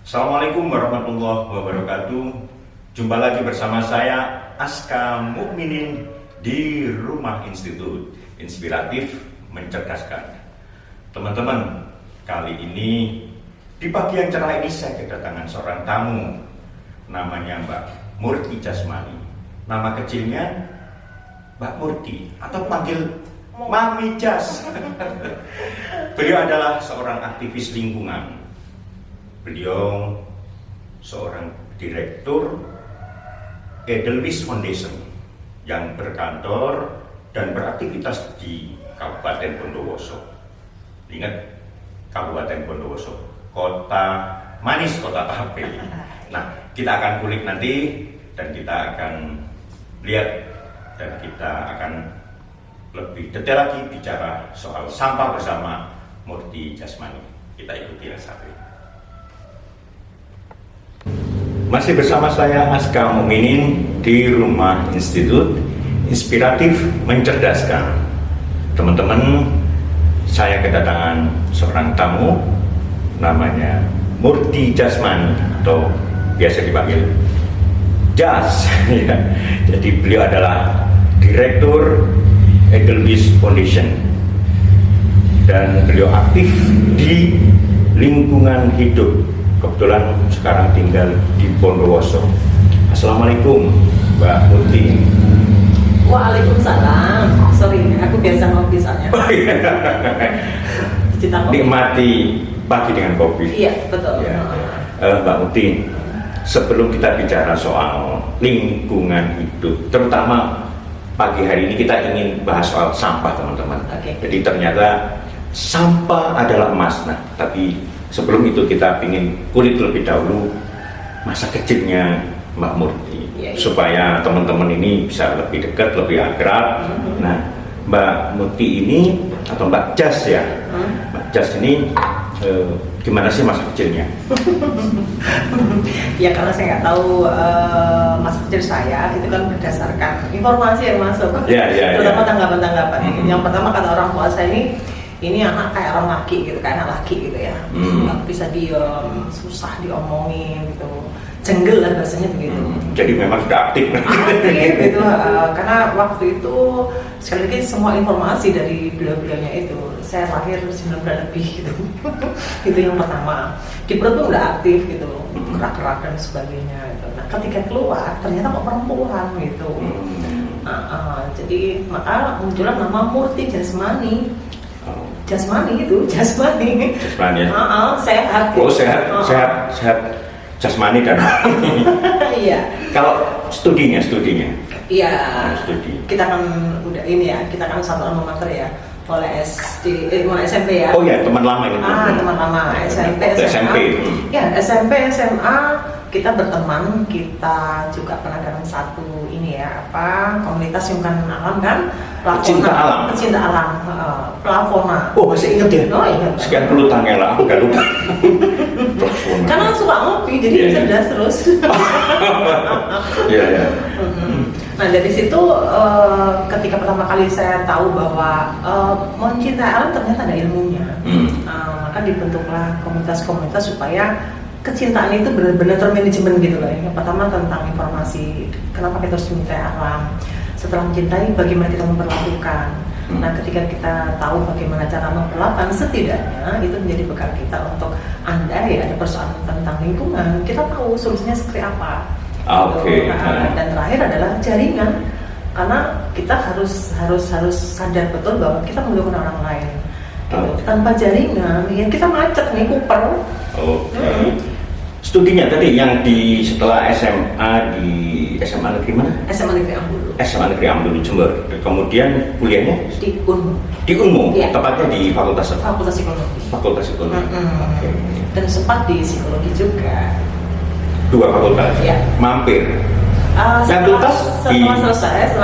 Assalamualaikum warahmatullahi wabarakatuh. Jumpa lagi bersama saya Aska Mukminin di Rumah Institut Inspiratif Mencerdaskan. Teman-teman, kali ini di pagi yang cerah ini saya kedatangan seorang tamu. Namanya Mbak Murti Jasmani. Nama kecilnya Mbak Murti atau panggil Mami Jas. Beliau adalah seorang aktivis lingkungan. Beliau seorang direktur Edelweiss Foundation yang berkantor dan beraktivitas di Kabupaten Bondowoso. Ingat, Kabupaten Bondowoso, kota manis, kota tape. Nah, kita akan kulik nanti dan kita akan lihat dan kita akan lebih detail lagi bicara soal sampah bersama Murti Jasmani. Kita ikuti sampai. Masih bersama saya Aska Mukminin di Rumah Institut Inspiratif Mencerdaskan. Teman-teman, saya kedatangan seorang tamu namanya Murti Jasmani atau biasa dipanggil Jas. Jadi beliau adalah Direktur Edelweiss Foundation dan beliau aktif di lingkungan hidup. Kebetulan sekarang tinggal di Bondowoso. Assalamualaikum Mbak Murti. Waalaikumsalam. Sorry, aku biasa ngopi soalnya. Nikmati pagi dengan kopi. Iya, betul. Ya. Mbak Murti, sebelum kita bicara soal lingkungan hidup, terutama pagi hari ini kita ingin bahas soal sampah, teman-teman. Okay. Jadi ternyata sampah adalah emas. Nah, tapi sebelum itu kita ingin kulik terlebih dahulu masa kecilnya Mbak Murti, supaya teman-teman ini bisa lebih dekat, lebih akrab. Nah, Mbak Murti ini atau Mbak Jas ya, Mbak Jas ini gimana sih masa kecilnya? Ya, kalau saya nggak tahu masa kecil saya, itu kan berdasarkan informasi yang masuk. Terutama tanggapan-tanggapan. Yang pertama, kata orang tua saya ini anak kayak orang laki gitu, kayak anak laki gitu ya. Nggak bisa diem, susah diomongin gitu, jenggel lah bahasanya begitu. Jadi memang sudah aktif. Aktif gitu, karena waktu itu sekali lagi semua informasi dari beliau-beliaunya itu, saya lahir 9 bulan lebih gitu. Itu yang pertama. Di perut pun udah aktif gitu, gerak-gerak dan sebagainya gitu. Nah, ketika keluar ternyata kok perempuan gitu. Jadi maka muncullah nama Murti Jasmani. Jasmani itu, Jasmani ya? Sehat gitu. Oh, sehat jasmani dan iya. Kalau studinya? Iya, studi. Kita kan udah ini ya, kita kan satu alma mater ya, mulai SMP ya. Oh ya, teman lama ini. Teman lama SMP, SMA. Ya, SMP, SMA kita berteman, kita juga pernah dalam satu ini ya, komunitas lingkungan alam kan, pecinta alam, Plafona. Oh, masih ingat ya? Oh iya. Sekian puluh tahun lah, aku gak lupa. Karena suka ngopi, jadi cerdas terus. Iya. Nah, dari situ ketika pertama kali saya tahu bahwa mencintai alam ternyata ada ilmunya, maka dibentuklah komunitas-komunitas supaya kecintaan itu benar-benar termanajemen gitu loh. Yang pertama tentang informasi, kenapa kita harus mencintai alam. Setelah mencintai, bagaimana kita memperlakukan. Nah, ketika kita tahu bagaimana cara memperlakukan, setidaknya itu menjadi bekal kita untuk andai ada persoalan tentang lingkungan, kita tahu solusinya seperti apa. Oke. Dan terakhir adalah jaringan, karena kita harus sadar betul bahwa kita membutuhkan orang lain. Tanpa jaringan, ya kita macet nih, kuper. Studinya tadi yang di setelah SMA di SMA negeri mana? SMA Negeri Ambulu. SMA Negeri Ambulu Jember. Kemudian kuliahnya Di Unmu. Di Unmu, ya. Tepatnya di Fakultas Psikologi. Fakultas Psikologi. Okay. Dan sempat di psikologi juga. 2 fakultas. Ya. Mampir. Setelah selesai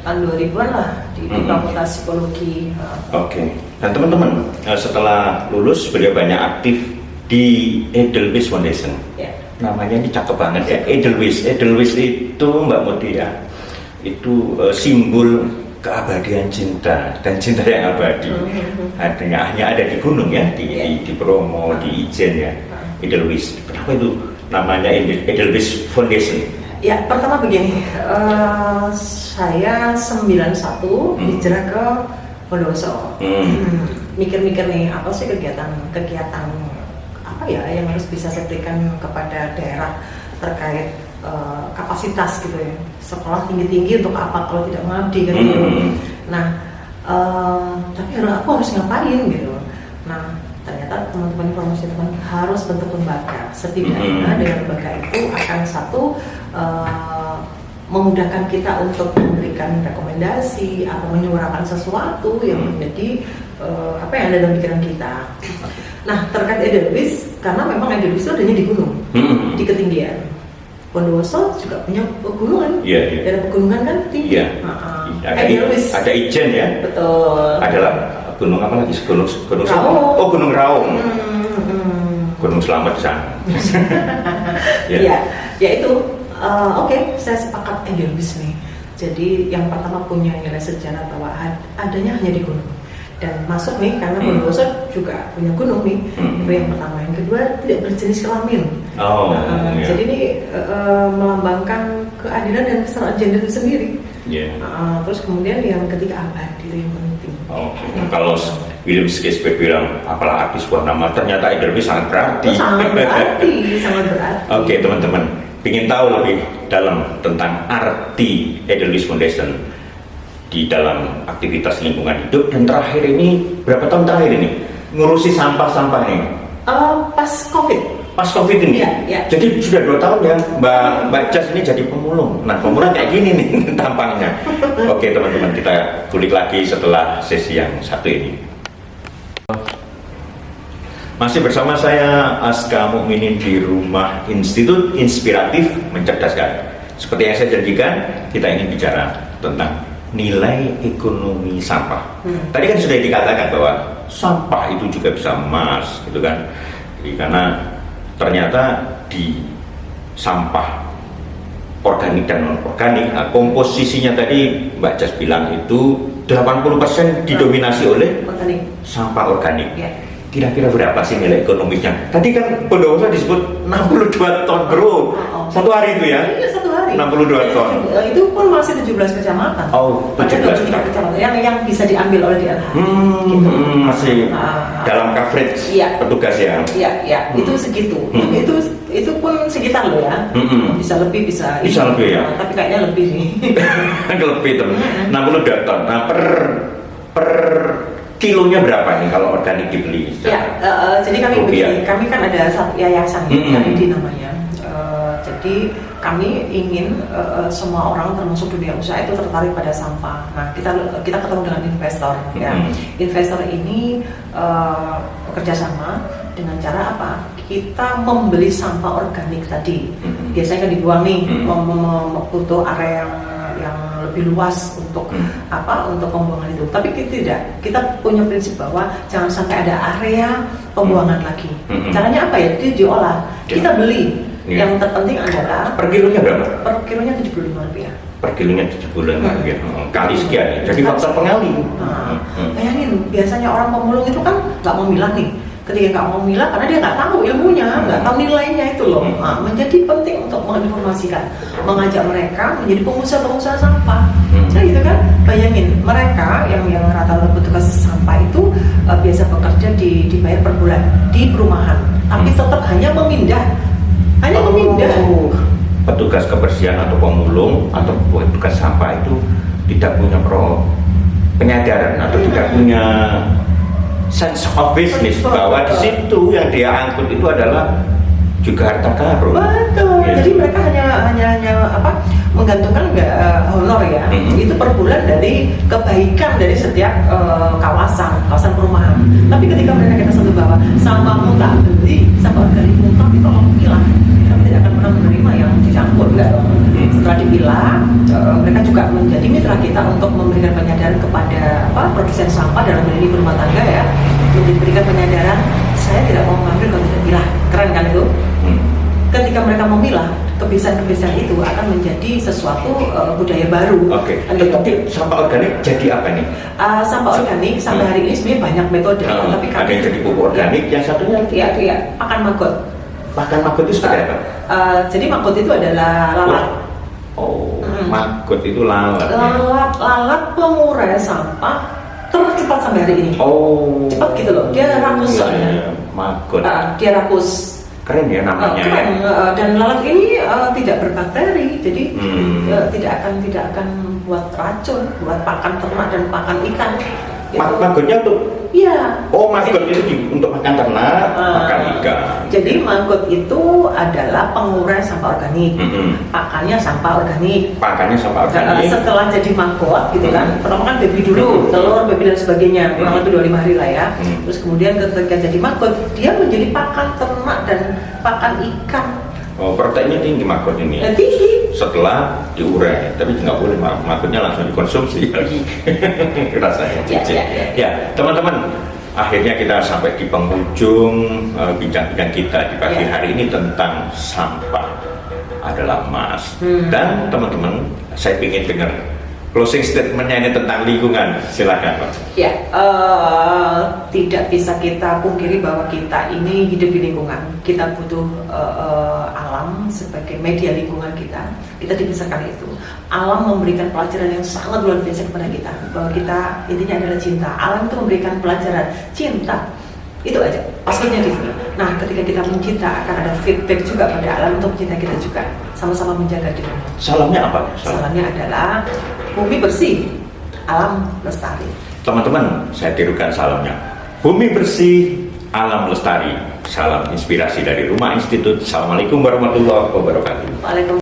tahun 2000-an lah di Fakultas Psikologi. Oke. Dan teman-teman, setelah lulus beliau banyak aktif di Edelweiss Foundation. Ya. Namanya ini cakep banget ya, Edelweiss. Edelweiss itu Mbak Murti ya, itu simbol keabadian cinta dan cinta yang abadi. Hanya ada di gunung ya, di Bromo, di Ijen ya, Edelweiss. Kenapa itu namanya Edelweiss Foundation? Ya, pertama begini, saya 91 hijrah ke Bondowoso. Mikir-mikir nih, apa sih kegiatan apa ya yang harus bisa saya berikan kepada daerah terkait kapasitas gitu ya. Sekolah tinggi-tinggi untuk apa kalau tidak mengabdi kan gitu. Nah, tapi aku harus ngapain gitu. Nah, ternyata teman-teman informasi teman harus bentuk lembaga. Setidaknya dengan lembaga itu akan memudahkan kita untuk memberikan rekomendasi atau menyuarakan sesuatu yang menjadi apa yang ada dalam pikiran kita. Nah, terkait Edelweiss, karena memang Edelweiss itu adanya di gunung, di ketinggian. Bondowoso juga punya pegunungan, daerah pegunungan kan tinggi. Edelweiss. Ada Ijen ya. Betul. Adalah gunung apa lagi? Gunung Raung. Oh, Gunung Raung. Gunung Selamat di sana. Ya itu. Oke, saya sepakat Edelweiss nih. Jadi yang pertama punya nilai sejarah bahwa adanya hanya di gunung. Dan masuk nih karena Bondowoso juga punya gunung nih. Itu yang pertama. Yang kedua tidak berjenis kelamin. Jadi ini melambangkan keadilan dan kesetaraan gender itu sendiri. Terus kemudian yang ketiga abadi itu yang penting. Kalau William Shakespeare bilang apalah arti sebuah nama, ternyata Edelweiss sangat berarti. Sangat berarti. Oke, teman-teman, ingin tahu lebih dalam tentang arti Edelweiss Foundation di dalam aktivitas lingkungan hidup, dan terakhir ini berapa tahun terakhir ini ngurusi sampah-sampah ini? Pas COVID ini. Ya. Jadi sudah 2 tahun ya Mbak Jas ini jadi pemulung. Nah, pemulung kayak gini nih tampangnya. Oke, teman-teman, kita kulik lagi setelah sesi yang satu ini. Masih bersama saya Aska Mukminin di Rumah Institut Inspiratif Mencerdaskan. Seperti yang saya janjikan, kita ingin bicara tentang nilai ekonomi sampah. Tadi kan sudah dikatakan bahwa sampah itu juga bisa emas, gitu kan? Jadi karena ternyata di sampah organik dan non organik, komposisinya tadi Mbak Jas bilang itu 80% didominasi oleh sampah organik. Kira-kira berapa sih nilai ekonomisnya? Tadi kan Bondowoso disebut 62 ton bro. Satu hari itu ya? Iya, satu hari. 62 ton. Itu pun masih 17 kecamatan. 17 kecamatan yang bisa diambil oleh DLH. Gitu. Masih dalam coverage petugas ya? Iya, itu segitu. Itu pun sekitar loh ya. Bisa lebih, bisa lebih ya? Tapi kayaknya lebih nih. Lebih teman. 62 ton. Nah, per kilonya berapa nih kalau organik dibeli? Jadi kami kan ada satu yayasan Karidi namanya. Jadi kami ingin semua orang termasuk dunia usaha itu tertarik pada sampah. Nah, kita ketemu dengan investor. Ya. Investor ini bekerja sama dengan cara apa? Kita membeli sampah organik tadi. Biasanya kan dibuang nih, butuh area yang lebih luas untuk untuk pembuangan itu. Tapi kita punya prinsip bahwa jangan sampai ada area pembuangan lagi. Caranya apa ya? Itu diolah. Kita beli. Yang terpenting adalah per kilonya berapa? Per kilonya Rp75. Per kilonya Rp75. Kali sekian ya. Jadi faktor pengali. Bayangin, biasanya orang pemulung itu kan nggak mau milah nih. Ketika nggak mau milah karena dia nggak tahu ilmunya, nggak tahu nilainya itu loh. Menjadi penting untuk menginformasikan, mengajak mereka menjadi pengusaha-pengusaha sampah. Jadi gitu kan, bayangin mereka yang rata-rata petugas sampah itu biasa bekerja dibayar per bulan di perumahan, tapi tetap hanya memindah. Petugas kebersihan atau pemulung atau petugas sampah itu tidak punya penyadaran atau tidak punya sense of business bahwa di situ yang dia angkut itu adalah juga harta karun. Betul. Jadi mereka hanya menggantungkan honor ya. Itu per bulan dari kebaikan dari setiap kawasan perumahan. Tapi ketika mereka kita sentuh bahwa sampahmu tak beli, sampah organikmu tapi tolong pilah, kami tidak akan pernah menerima yang dicampur, enggak dong. Setelah dipilah, mereka juga menjadi mitra kita untuk memberikan penyadaran kepada produsen sampah dalam hal ini berumah tangga ya, untuk diberikan penyadaran saya tidak mau mengambil kalau tidak pilah. Keren kan itu? ketika mereka memilah, kebiasaan-kebiasaan itu akan menjadi sesuatu budaya baru. Oke. Kan gitu. Tapi sampah organik jadi apa nih? Sampah organik sampai hari ini sebenarnya banyak metode, tapi ada yang jadi pupuk organik, yang satunya iya, pakan maggot. pakan maggot itu seperti apa? Jadi maggot itu adalah lalat. Oh, maggot itu lalat. Lalat pengurai sampah tercepat sampai hari ini. Oh, Cepat gitu loh, dia rakus soalnya. iya, maggot. Dia rakus. Keren ya namanya. Keren. Dan lalat ini tidak berbakteri, jadi tidak akan buat racun, buat pakan ternak dan pakan ikan. Gitu. Maggotnya tuh? Iya. Oh, maggot itu untuk makan ternak, makan ikan. Jadi maggot itu adalah pengurai sampah organik. Pakannya sampah organik. Pakannya sampah organik. Setelah jadi maggot gitu kan, pertama kan baby dulu, telur, baby dan sebagainya, kurang lebih 25 hari lah ya. Terus kemudian ketika jadi maggot, dia menjadi pakan ternak dan pakan ikan. Oh, proteinnya tinggi maggot ini. Tinggi. Setelah diurai, tapi nggak boleh maggotnya langsung dikonsumsi lagi. Rasanya cicil. Ya, teman-teman, akhirnya kita sampai di penghujung bincang-bincang kita di pagi hari ini tentang sampah adalah emas. Dan teman-teman, saya ingin dengar closing statementnya ini tentang lingkungan. Silakan, Pak. Ya, tidak bisa kita pungkiri bahwa kita ini hidup di lingkungan. Kita butuh alam sebagai media lingkungan kita. Kita dibesarkan itu. Alam memberikan pelajaran yang sangat luar biasa kepada kita. Bahwa kita intinya adalah cinta. Alam itu memberikan pelajaran cinta. Itu aja. Passwordnya di sini. Nah, ketika kita mencinta akan ada feedback juga pada alam untuk cinta kita juga. Sama-sama menjaga diri. Salamnya apa? Salamnya adalah bumi bersih, alam lestari. Teman-teman, saya tirukan salamnya. Bumi bersih, alam lestari. Salam inspirasi dari Rumah Institut. Assalamualaikum warahmatullahi wabarakatuh. Waalaikumsalam.